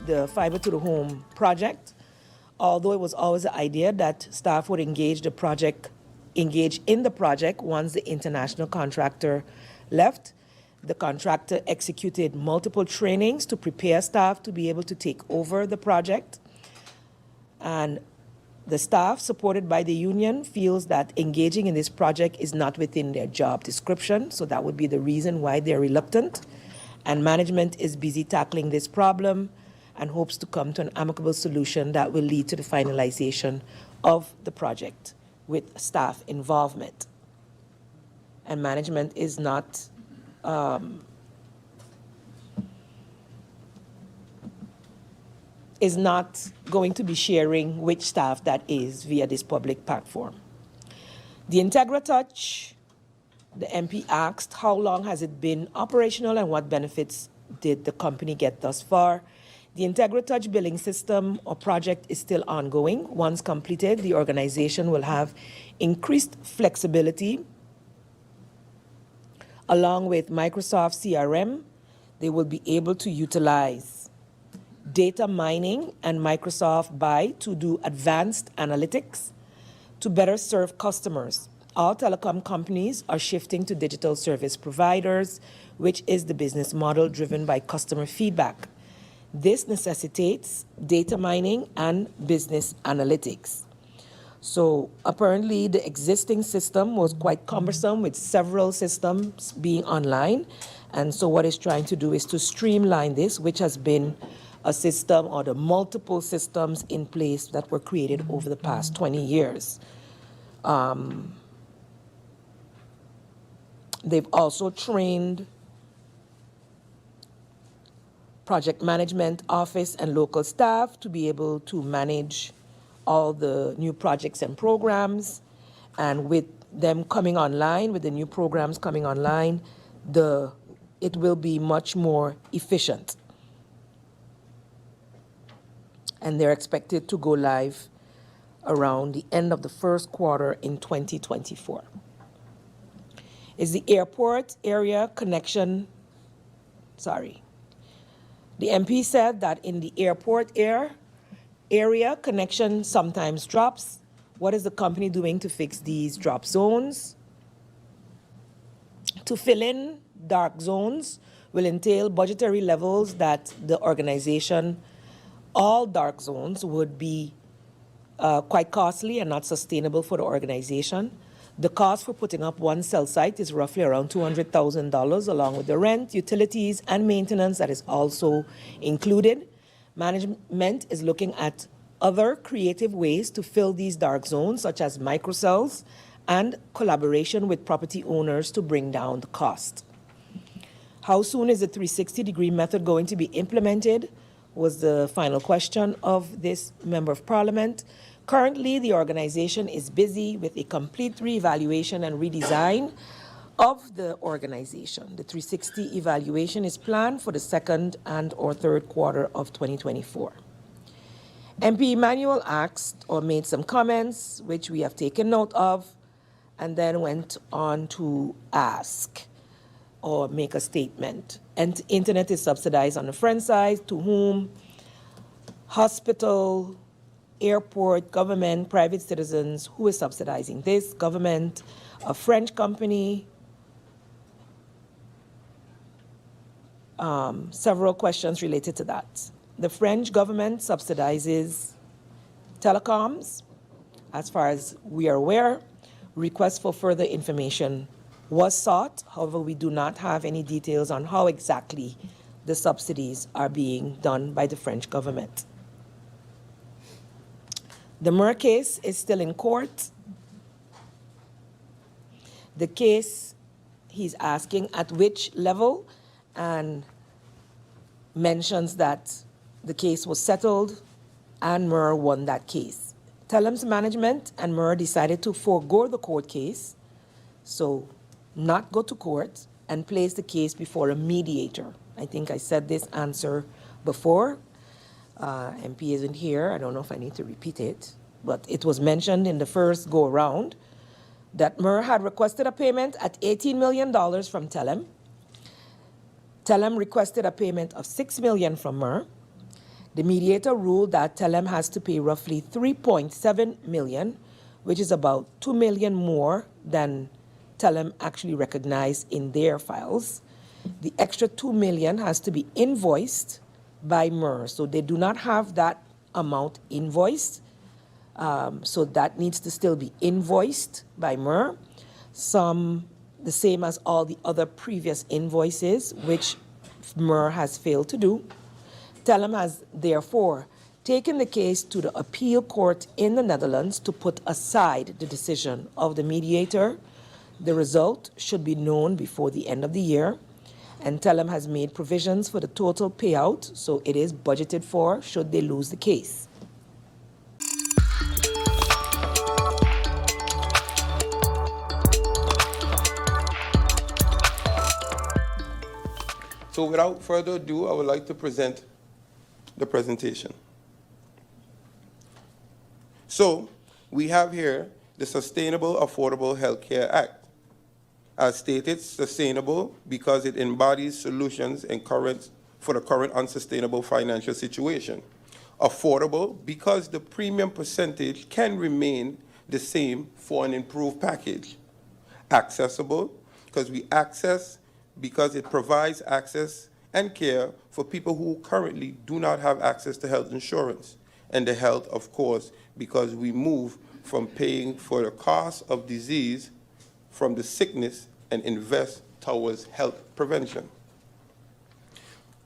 the fiber to the home project, although it was always the idea that staff would engage in the project once the international contractor left. The contractor executed multiple trainings to prepare staff to be able to take over the project. And the staff, supported by the union, feels that engaging in this project is not within their job description, so that would be the reason why they're reluctant. And management is busy tackling this problem and hopes to come to an amicable solution that will lead to the finalization of the project with staff involvement. And management is not going to be sharing which staff that is via this public platform. The Integra Touch, the MP asked how long has it been operational and what benefits did the company get thus far. The Integra Touch billing system or project is still ongoing. Once completed, the organization will have increased flexibility. Along with Microsoft CRM, they will be able to utilize data mining and Microsoft Buy to do advanced analytics to better serve customers. All telecom companies are shifting to digital service providers, which is the business model driven by customer feedback. This necessitates data mining and business analytics. So apparently the existing system was quite cumbersome with several systems being online. And so what it's trying to do is to streamline this, which has been a system or the multiple systems in place that were created over the past 20 years. They've also trained project management office and local staff to be able to manage all the new projects and programs. And with them coming online, with the new programs coming online, it will be much more efficient. And they're expected to go live around the end of the first quarter in 2024. Is the airport area connection, the MP said that in the airport area, connection sometimes drops. What is the company doing to fix these drop zones? To fill in dark zones will entail budgetary levels that the organization, all dark zones would be quite costly and not sustainable for the organization. The cost for putting up one cell site is roughly around $200,000 along with the rent, utilities, and maintenance that is also included. Management is looking at other creative ways to fill these dark zones, such as microcells and collaboration with property owners to bring down the cost. How soon is the 360-degree method going to be implemented was the final question of this Member of Parliament. Currently, the organization is busy with a complete reevaluation and redesign of the organization. The 360 evaluation is planned for the second and or third quarter of 2024. MP Emmanuel asked or made some comments, which we have taken note of, and then went on to ask or make a statement. And internet is subsidized on the French side, to whom? Hospital, airport, government, private citizens. Who is subsidizing this? Government, a French company. Several questions related to that. The French government subsidizes telecoms. As far as we are aware, requests for further information was sought. However, we do not have any details on how exactly the subsidies are being done by the French government. The Mer case is still in court. The case, he's asking at which level, and mentions that the case was settled and Mer won that case. Telem's management and Mer decided to forego the court case, so not go to court, and place the case before a mediator. I think I said this answer before. MP isn't here. I don't know if I need to repeat it, but it was mentioned in the first go-around that Mer had requested a payment at $18 million from Telem. Telem requested a payment of $6 million from Mer. The mediator ruled that Telem has to pay roughly $3.7 million, which is about $2 million more than Telem actually recognized in their files. The extra $2 million has to be invoiced by MER, so they do not have that amount invoiced. So that needs to still be invoiced by MER. The same as all the other previous invoices, which MER has failed to do. Telem has therefore taken the case to the appeal court in the Netherlands to put aside the decision of the mediator. The result should be known before the end of the year, and Telem has made provisions for the total payout, so it is budgeted for should they lose the case. So without further ado, I would like to present the presentation. So we have here the Sustainable Affordable Healthcare Act. As stated, sustainable because it embodies solutions for the current unsustainable financial situation. Affordable because the premium percentage can remain the same for an improved package. Accessible because it provides access and care for people who currently do not have access to health insurance. And the health, of course, because we move from paying for the cost of disease from the sickness and invest towards health prevention.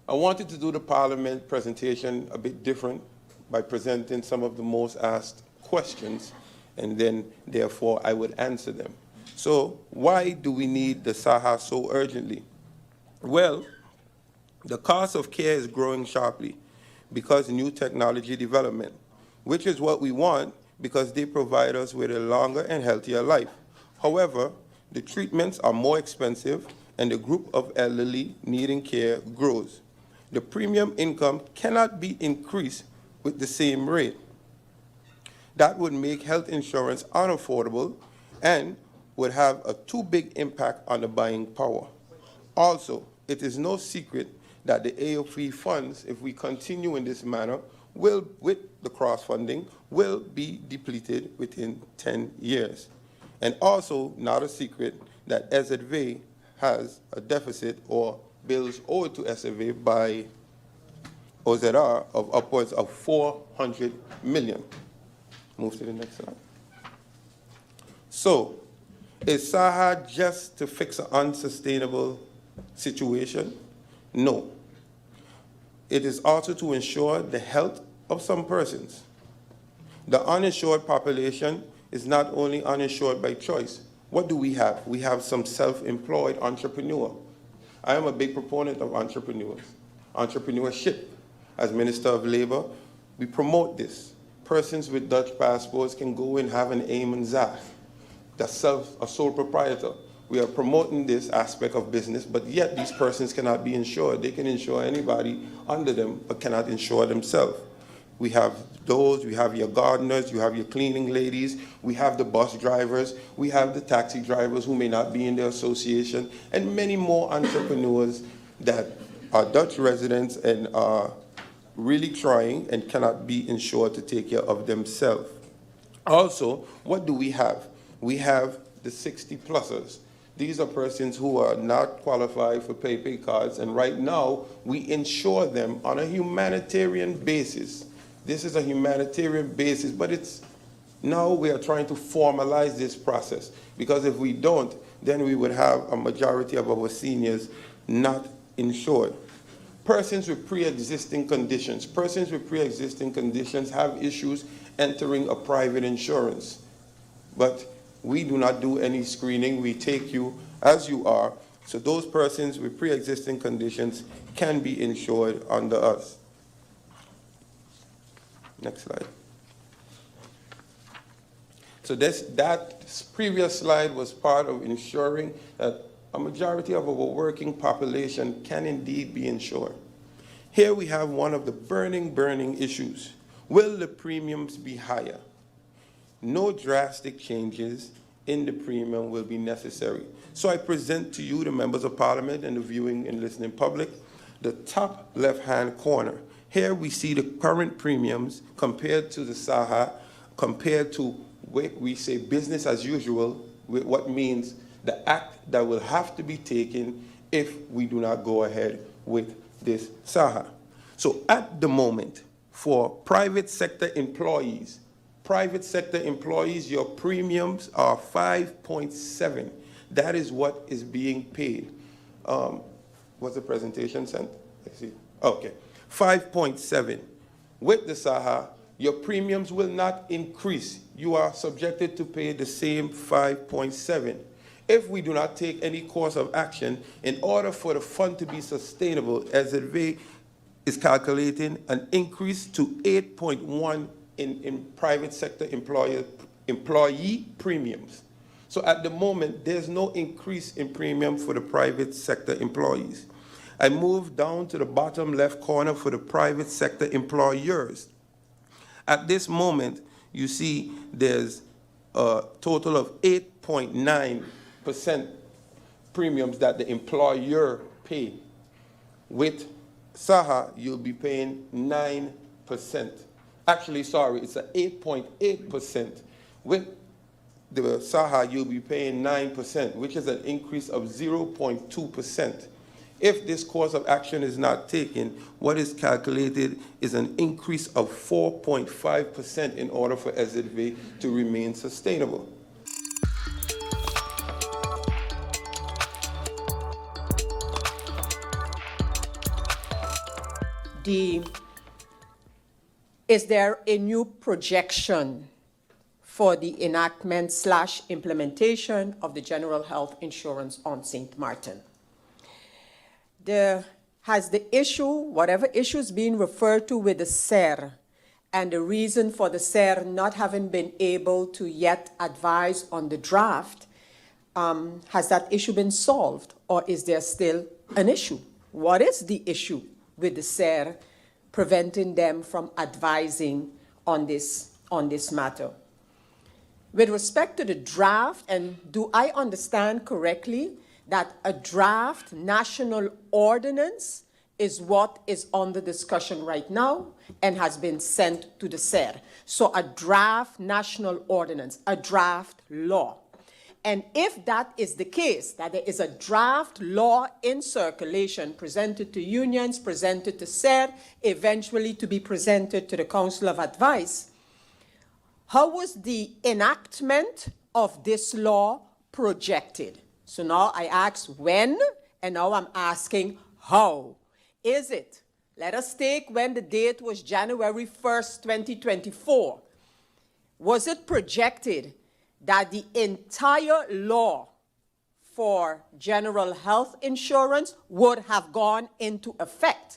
I wanted to do the Parliament presentation a bit different by presenting some of the most asked questions, and then, therefore, I would answer them. So why do we need the SAHA so urgently? Well, the cost of care is growing sharply because new technology development, which is what we want because they provide us with a longer and healthier life. However, the treatments are more expensive and the group of elderly needing care grows. The premium income cannot be increased with the same rate. That would make health insurance unaffordable and would have a too big impact on the buying power. Also, it is no secret that the AOP funds, if we continue in this manner, with the cross-funding, will be depleted within 10 years. And also, not a secret that SZV has a deficit or bills owed to SZV by OZR of upwards of 400 million. Move to the next slide. So, is SAHA just to fix an unsustainable situation? No. It is also to ensure the health of some persons. The uninsured population is not only uninsured by choice. What do we have? We have some self-employed entrepreneur. I am a big proponent of entrepreneurs, entrepreneurship. As Minister of Labor, we promote this. Persons with Dutch passports can go and have an aim and zag. That's a sole proprietor. We are promoting this aspect of business, but yet these persons cannot be insured. They can insure anybody under them, but cannot insure themselves. We have those, we have your gardeners, you have your cleaning ladies, we have the bus drivers, we have the taxi drivers who may not be in the association, and many more entrepreneurs that are Dutch residents and are really trying and cannot be insured to take care of themselves. Also, what do we have? We have the 60-plussers. These are persons who are not qualified for pay cards, and right now we insure them on a humanitarian basis. This is a humanitarian basis, but now we are trying to formalize this process, because if we don't, then we would have a majority of our seniors not insured. Persons with pre-existing conditions. Persons with pre-existing conditions have issues entering a private insurance, but we do not do any screening. We take you as you are. So those persons with pre-existing conditions can be insured under us. Next slide. So that previous slide was part of ensuring that a majority of our working population can indeed be insured. Here we have one of the burning issues. Will the premiums be higher? No drastic changes in the premium will be necessary. So I present to you, the members of Parliament and the viewing and listening public, the top left-hand corner. Here we see the current premiums compared to the SAHA, compared to what we say business as usual, with what means the act that will have to be taken if we do not go ahead with this SAHA. So at the moment, for private sector employees, your premiums are 5.7. That is what is being paid. Was the presentation sent? I see. Okay. 5.7. With the SAHA, your premiums will not increase. You are subjected to pay the same 5.7. If we do not take any course of action, in order for the fund to be sustainable, SZV is calculating an increase to 8.1 in private sector employee premiums. So at the moment, there's no increase in premium for the private sector employees. I move down to the bottom left corner for the private sector employers. At this moment, you see there's a total of 8.9% premiums that the employer pay. With SAHA, you'll be paying 9%. Actually, sorry, it's an 8.8%. With the SAHA, you'll be paying 9%, which is an increase of 0.2%. If this course of action is not taken, what is calculated is an increase of 4.5% in order for SZV to remain sustainable. Is there a new projection for the enactment / implementation of the general health insurance on St. Martin? Has the issue, whatever issue is being referred to with the SER, and the reason for the SER not having been able to yet advise on the draft, has that issue been solved, or is there still an issue? What is the issue with the SER preventing them from advising on this matter? With respect to the draft, and do I understand correctly that a draft national ordinance is what is under discussion right now and has been sent to the SER? So a draft national ordinance, a draft law. And if that is the case, that there is a draft law in circulation presented to unions, presented to SER, eventually to be presented to the Council of Advice, how was the enactment of this law projected? So now I asked when, and now I'm asking how. Is it? Let us take when the date was January 1st, 2024. Was it projected that the entire law for general health insurance would have gone into effect?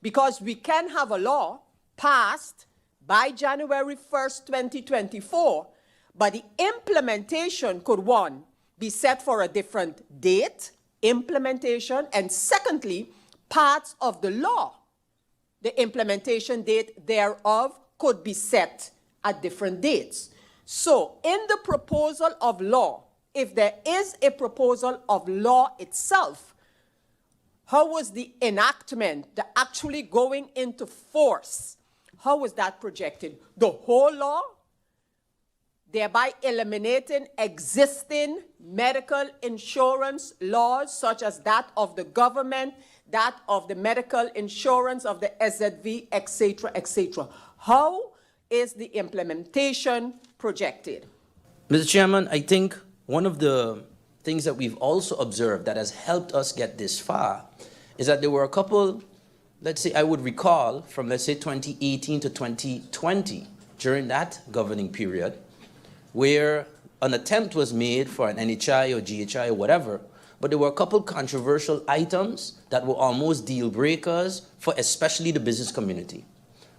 Because we can have a law passed by January 1st, 2024, but the implementation could, one, be set for a different date, implementation, and secondly, parts of the law, the implementation date thereof could be set at different dates. So in the proposal of law, if there is a proposal of law itself, how was the enactment, the actually going into force, how was that projected? The whole law, thereby eliminating existing medical insurance laws such as that of the government, that of the medical insurance of the SZV, etc., etc. How is the implementation projected? Mr. Chairman, I think one of the things that we've also observed that has helped us get this far is that there were a couple, let's say I would recall from, let's say, 2018 to 2020, during that governing period, where an attempt was made for an NHI or GHI or whatever, but there were a couple controversial items that were almost deal breakers for especially the business community.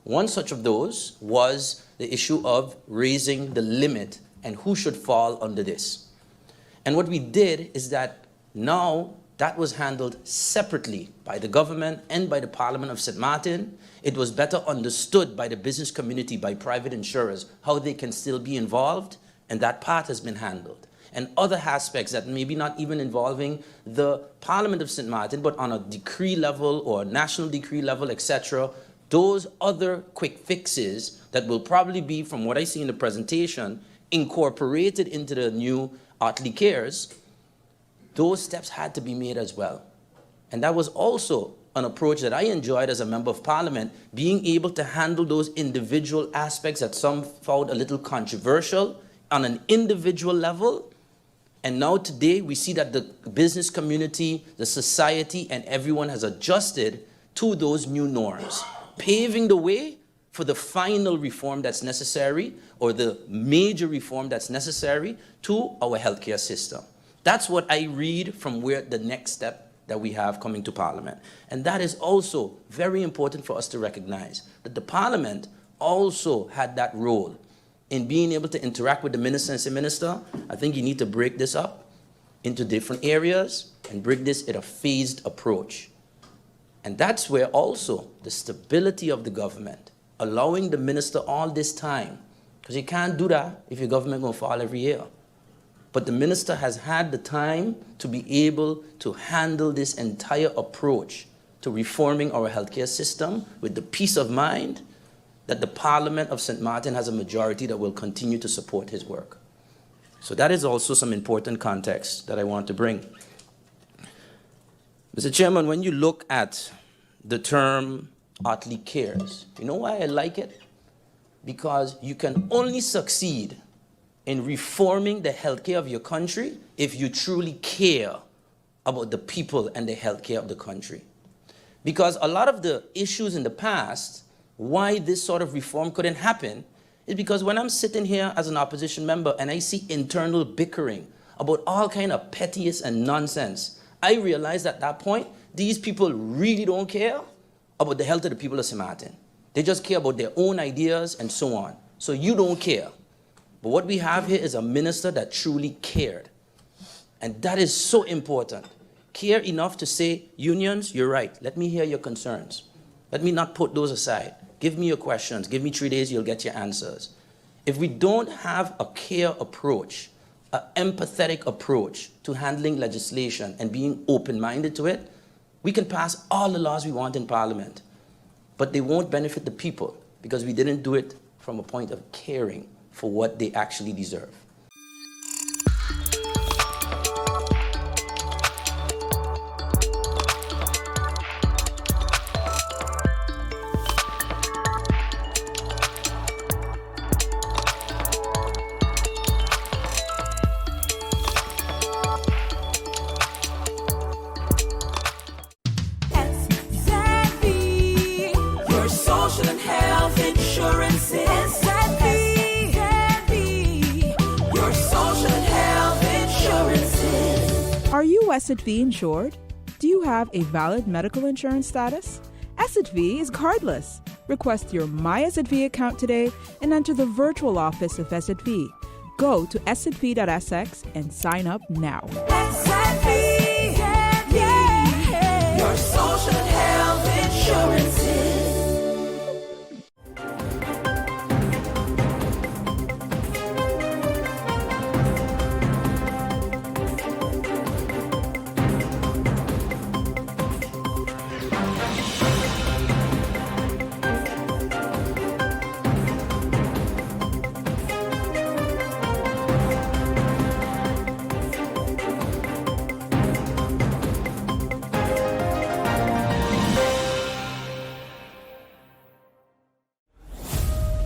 One such of those was the issue of raising the limit and who should fall under this. And what we did is that now that was handled separately by the government and by the Parliament of St. Martin. It was better understood by the business community, by private insurers, how they can still be involved, and that part has been handled. And other aspects that maybe not even involving the Parliament of St. Martin, but on a decree level or a national decree level, etc., those other quick fixes that will probably be, from what I see in the presentation, incorporated into the new Otley Cares, those steps had to be made as well. And that was also an approach that I enjoyed as a member of parliament, being able to handle those individual aspects that some found a little controversial on an individual level. And now today we see that the business community, the society, and everyone has adjusted to those new norms, paving the way for the final reform that's necessary, or the major reform that's necessary to our healthcare system. That's what I read from where the next step that we have coming to Parliament. And that is also very important for us to recognize, that the Parliament also had that role in being able to interact with the minister and say, Minister, I think you need to break this up into different areas and bring this in a phased approach. And that's where also the stability of the government, allowing the minister all this time, because you can't do that if your government will fall every year. But the minister has had the time to be able to handle this entire approach to reforming our healthcare system with the peace of mind that the Parliament of St. Martin has a majority that will continue to support his work. So that is also some important context that I want to bring. Mr. Chairman, when you look at the term Otley Cares, you know why I like it? Because you can only succeed in reforming the healthcare of your country if you truly care about the people and the healthcare of the country. Because a lot of the issues in the past, why this sort of reform couldn't happen, is because when I'm sitting here as an opposition member and I see internal bickering about all kind of pettiness and nonsense, I realize at that point, these people really don't care about the health of the people of St. Martin. They just care about their own ideas and so on. So you don't care. But what we have here is a minister that truly cared. And that is so important. Care enough to say, unions, you're right. Let me hear your concerns. Let me not put those aside. Give me your questions. Give me 3 days, you'll get your answers. If we don't have a care approach, an empathetic approach to handling legislation and being open-minded to it, we can pass all the laws we want in Parliament, but they won't benefit the people because we didn't do it from a point of caring for what they actually deserve. Your social and health insurance is your social and health insurances. Are you SXV insured? Do you have a valid medical insurance status? SXV is cardless. Request your My SXV account today and enter the virtual office of SXV. Go to sxv.sx and sign up now. SXV, yeah. Your social and health insurances.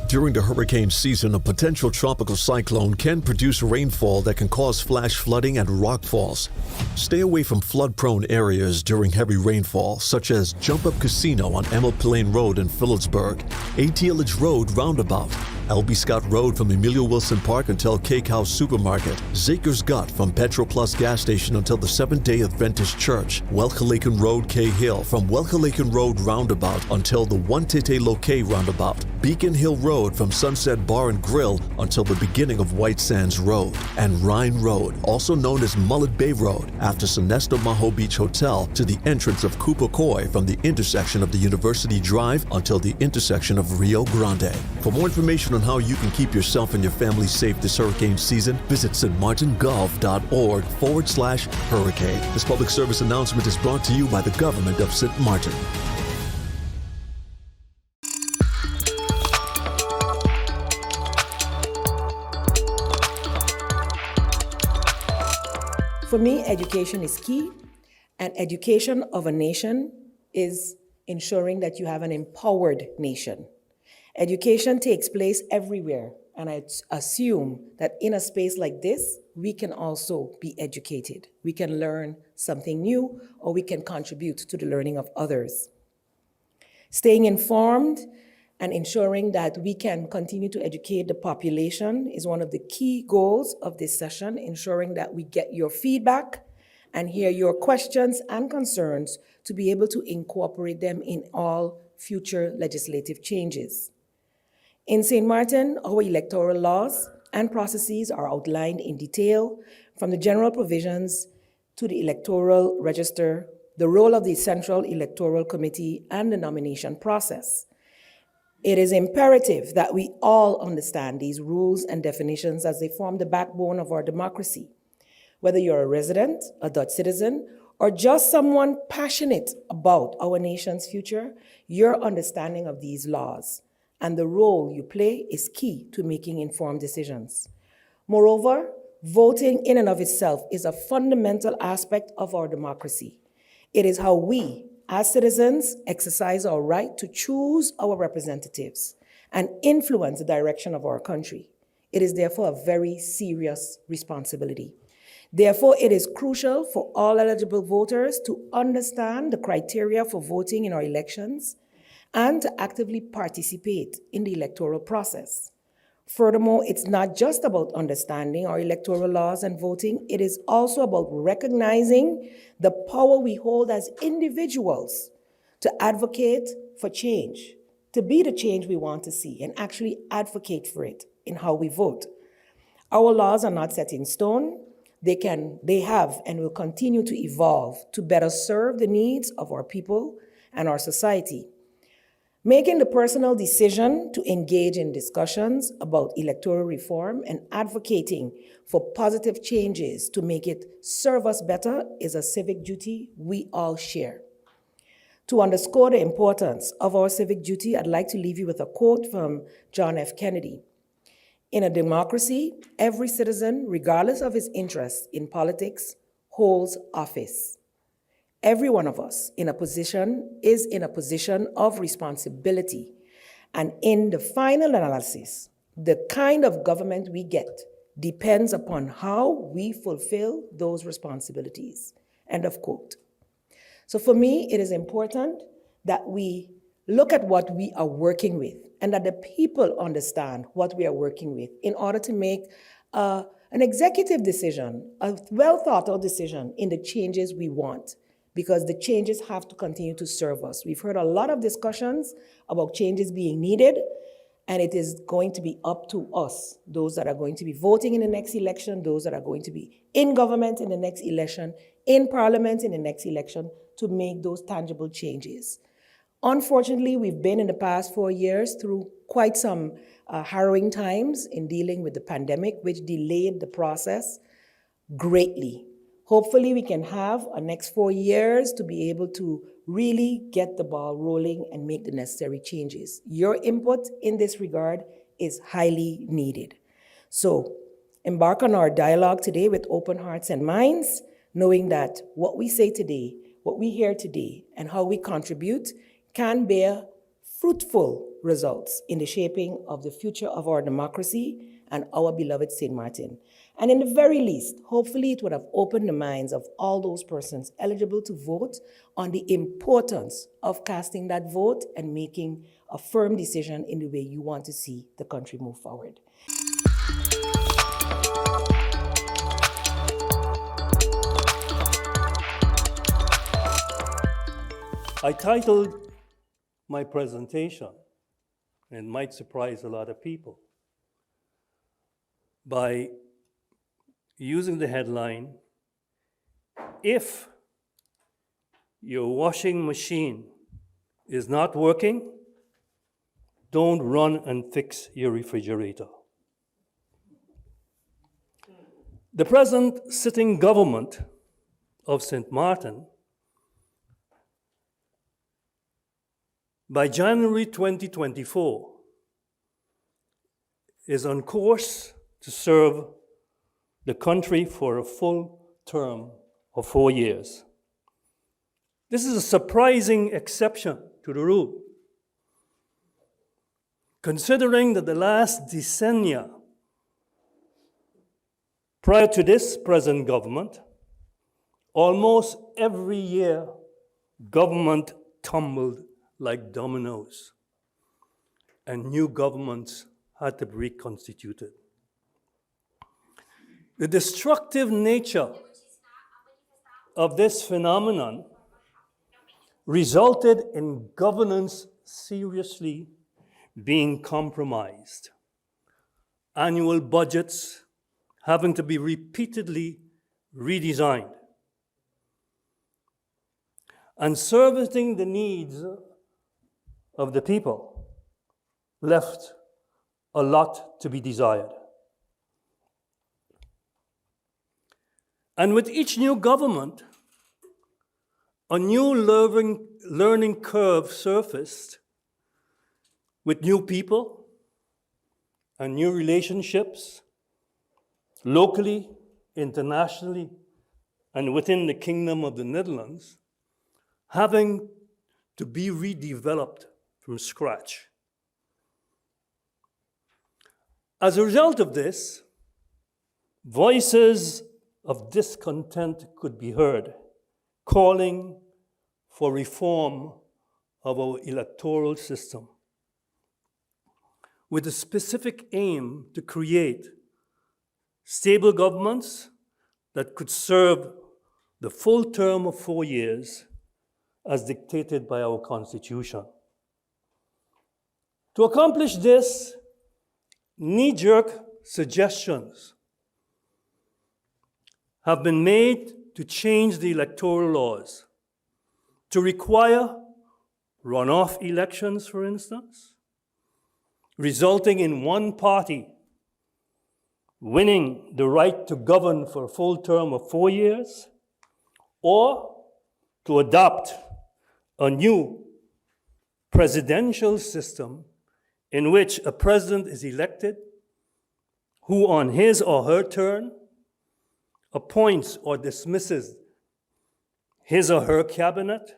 During the hurricane season, a potential tropical cyclone can produce rainfall that can cause flash flooding and rockfalls. Stay away from flood-prone areas during heavy rainfall, such as Jump Up Casino on Emil Plain Road in Phillipsburg, ATLH Road Roundabout, L.B. Scott Road from Emilio Wilson Park until Cake House Supermarket, Zaker's Gut from Petro Plus Gas Station until the Seventh-day Adventist Church, Welcalaken Road K-Hill from Welcalaken Road Roundabout until the One-Tete Loke Roundabout, Beacon Hill Road from Sunset Bar and Grill until the beginning of White Sands Road, and Rhine Road, also known as Mullet Bay Road, after Sonesto Maho Beach Hotel to the entrance of Kupakoi from the intersection of the University Drive until the intersection of Rio Grande. For more information on how you can keep yourself and your family safe this hurricane season, visit stmartingolf.org/hurricane. This public service announcement is brought to you by the government of St. Martin. for me, education is key, and education of a nation is ensuring that you have an empowered nation. Education takes place everywhere, and I assume that in a space like this, we can also be educated. We can learn something new, or we can contribute to the learning of others. Staying informed and ensuring that we can continue to educate the population is one of the key goals of this session, ensuring that we get your feedback and hear your questions and concerns to be able to incorporate them in all future legislative changes. In St. Martin, our electoral laws and processes are outlined in detail, from the general provisions to the electoral register, the role of the Central Electoral Committee, and the nomination process. It is imperative that we all understand these rules and definitions as they form the backbone of our democracy. Whether you're a resident, a Dutch citizen, or just someone passionate about our nation's future, your understanding of these laws and the role you play is key to making informed decisions. Moreover, voting in and of itself is a fundamental aspect of our democracy. It is how we, as citizens, exercise our right to choose our representatives and influence the direction of our country. It is therefore a very serious responsibility. Therefore, it is crucial for all eligible voters to understand the criteria for voting in our elections and to actively participate in the electoral process. Furthermore, it's not just about understanding our electoral laws and voting, it is also about recognizing the power we hold as individuals to advocate for change, to be the change we want to see, and actually advocate for it in how we vote. Our laws are not set in stone. They have and will continue to evolve to better serve the needs of our people and our society. Making the personal decision to engage in discussions about electoral reform and advocating for positive changes to make it serve us better is a civic duty we all share. To underscore the importance of our civic duty, I'd like to leave you with a quote from John F. Kennedy. In a democracy, every citizen, regardless of his interest in politics, holds office. Every one of us is in a position of responsibility. And in the final analysis, the kind of government we get depends upon how we fulfill those responsibilities. End of quote. So for me, it is important that we look at what we are working with and that the people understand what we are working with in order to make an executive decision, a well-thought-out decision in the changes we want, because the changes have to continue to serve us. We've heard a lot of discussions about changes being needed, and it is going to be up to us, those that are going to be voting in the next election, those that are going to be in government in the next election, in parliament in the next election, to make those tangible changes. Unfortunately, we've been in the past 4 years through quite some harrowing times in dealing with the pandemic, which delayed the process greatly. Hopefully, we can have a next 4 years to be able to really get the ball rolling and make the necessary changes. Your input in this regard is highly needed. So, embark on our dialogue today with open hearts and minds, knowing that what we say today, what we hear today, and how we contribute can bear fruitful results in the shaping of the future of our democracy and our beloved St. Martin. And in the very least, hopefully it would have opened the minds of all those persons eligible to vote on the importance of casting that vote and making a firm decision in the way you want to see the country move forward. I titled my presentation, and it might surprise a lot of people, by using the headline, "If your washing machine is not working, don't run and fix your refrigerator." The present sitting government of St. Martin, by January 2024, is on course to serve the country for a full term of 4 years. This is a surprising exception to the rule, considering that the last decennia prior to this present government, almost every year, government tumbled like dominoes, and new governments had to be reconstituted. The destructive nature of this phenomenon resulted in governance seriously being compromised, annual budgets having to be repeatedly redesigned, and servicing the needs of the people left a lot to be desired. And with each new government, a new learning curve surfaced with new people and new relationships, locally, internationally, and within the Kingdom of the Netherlands, having to be redeveloped from scratch. As a result of this, voices of discontent could be heard, calling for reform of our electoral system, with a specific aim to create stable governments that could serve the full term of 4 years as dictated by our Constitution. To accomplish this, knee-jerk suggestions have been made to change the electoral laws, to require runoff elections, for instance, resulting in one party winning the right to govern for a full term of 4 years, or to adopt a new presidential system in which a president is elected who on his or her turn appoints or dismisses his or her cabinet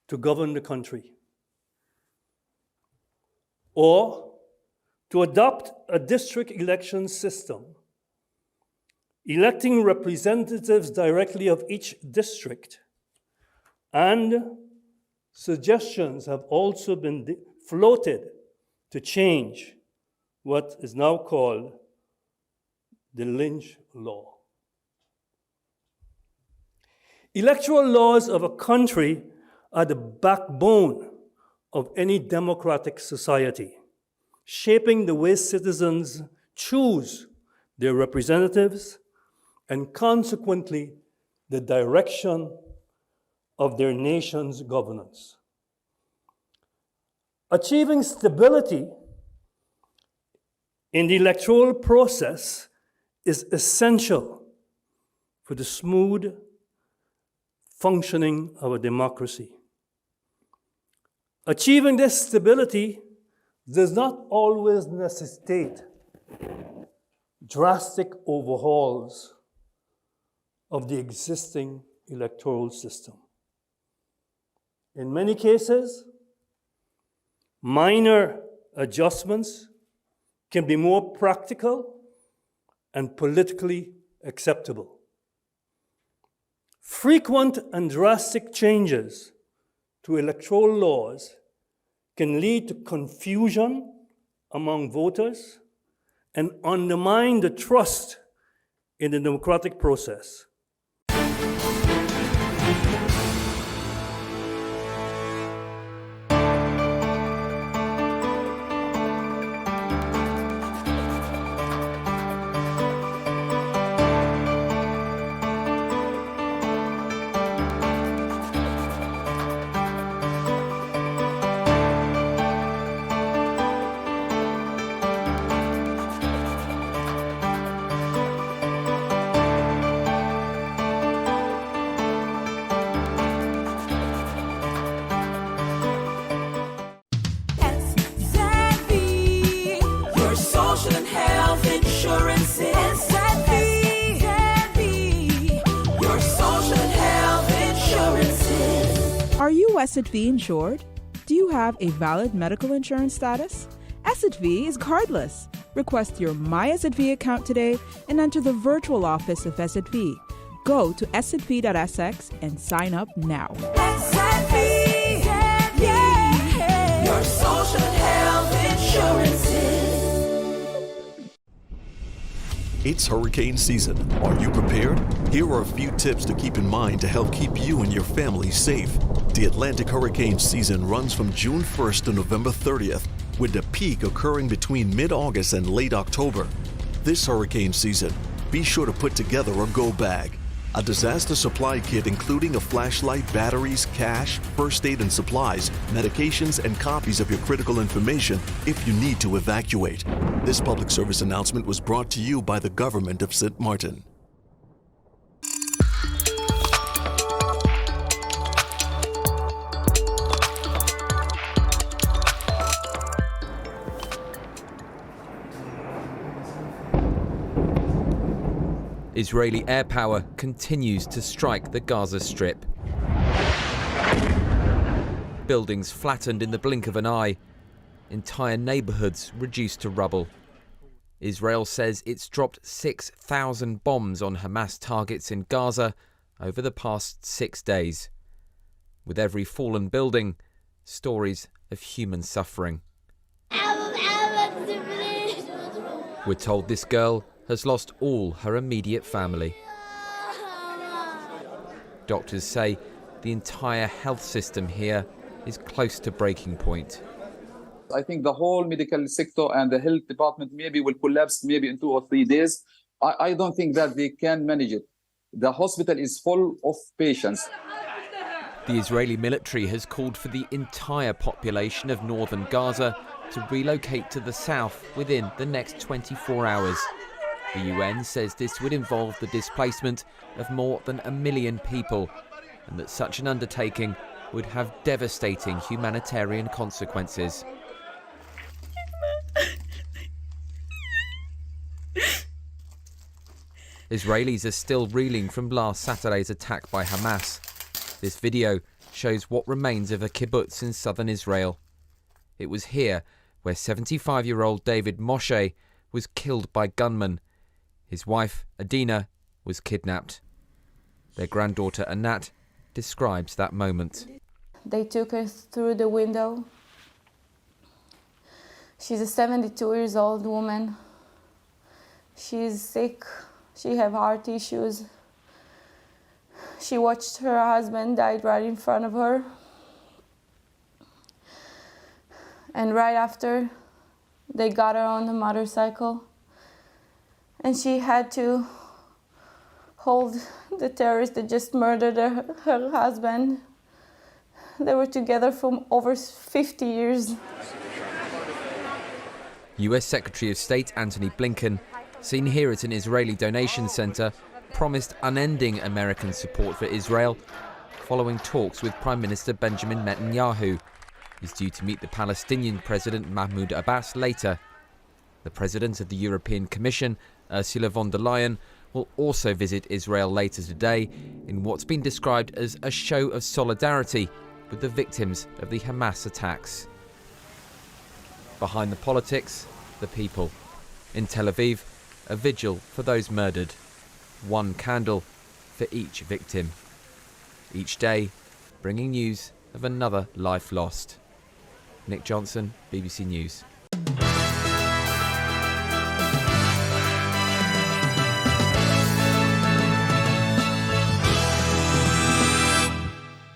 to govern the country. Or to adopt a district election system, electing representatives directly of each district. And suggestions have also been floated to change what is now called the Lynch Law. Electoral laws of a country are the backbone of any democratic society, shaping the way citizens choose their representatives and consequently the direction of their nation's governance. Achieving stability in the electoral process is essential for the smooth functioning of a democracy. Achieving this stability does not always necessitate drastic overhauls of the existing electoral system. In many cases, minor adjustments can be more practical and politically acceptable. Frequent and drastic changes to electoral laws can lead to confusion among voters and undermine the trust in the democratic process. SXV insured? Do you have a valid medical insurance status? SXV is cardless. Request your My SXV account today and enter the virtual office of SXV. Go to sxv.sx and sign up now. SXV, yeah, your social and health insurances. It's hurricane season. Are you prepared? Here are a few tips to keep in mind to help keep you and your family safe. The Atlantic hurricane season runs from June 1st to November 30th, with the peak occurring between mid-August and late October. This hurricane season, be sure to put together a go bag. A disaster supply kit including a flashlight, batteries, cash, first aid and supplies, medications, and copies of your critical information if you need to evacuate. This public service announcement was brought to you by the government of St. Martin. Israeli air power continues to strike the Gaza Strip. Buildings flattened in the blink of an eye. Entire neighborhoods reduced to rubble. Israel says it's dropped 6,000 bombs on Hamas targets in Gaza over the past 6 days. With every fallen building, stories of human suffering. We're told this girl has lost all her immediate family. Doctors say the entire health system here is close to breaking point. I think the whole medical sector and the health department maybe will collapse maybe in 2 or 3 days. I don't think that they can manage it. The hospital is full of patients. The Israeli military has called for the entire population of northern Gaza to relocate to the south within the next 24 hours. The UN says this would involve the displacement of more than 1 million people, and that such an undertaking would have devastating humanitarian consequences. Israelis are still reeling from last Saturday's attack by Hamas. This video shows what remains of a kibbutz in southern Israel. It was here where 75-year-old David Moshe was killed by gunmen. His wife, Adina, was kidnapped. Their granddaughter, Anat, describes that moment. They took her through the window. She's a 72-year-old woman. She's sick. She has heart issues. She watched her husband die right in front of her. And right after, they got her on the motorcycle. And she had to hold the terrorist that just murdered her husband. They were together for over 50 years. US Secretary of State Antony Blinken, seen here at an Israeli donation centre, promised unending American support for Israel following talks with Prime Minister Benjamin Netanyahu. He's due to meet the Palestinian President Mahmoud Abbas later. The President of the European Commission, Ursula von der Leyen, will also visit Israel later today in what's been described as a show of solidarity with the victims of the Hamas attacks. Behind the politics, the people. In Tel Aviv, a vigil for those murdered. One candle for each victim. Each day, bringing news of another life lost. Nick Johnson, BBC News.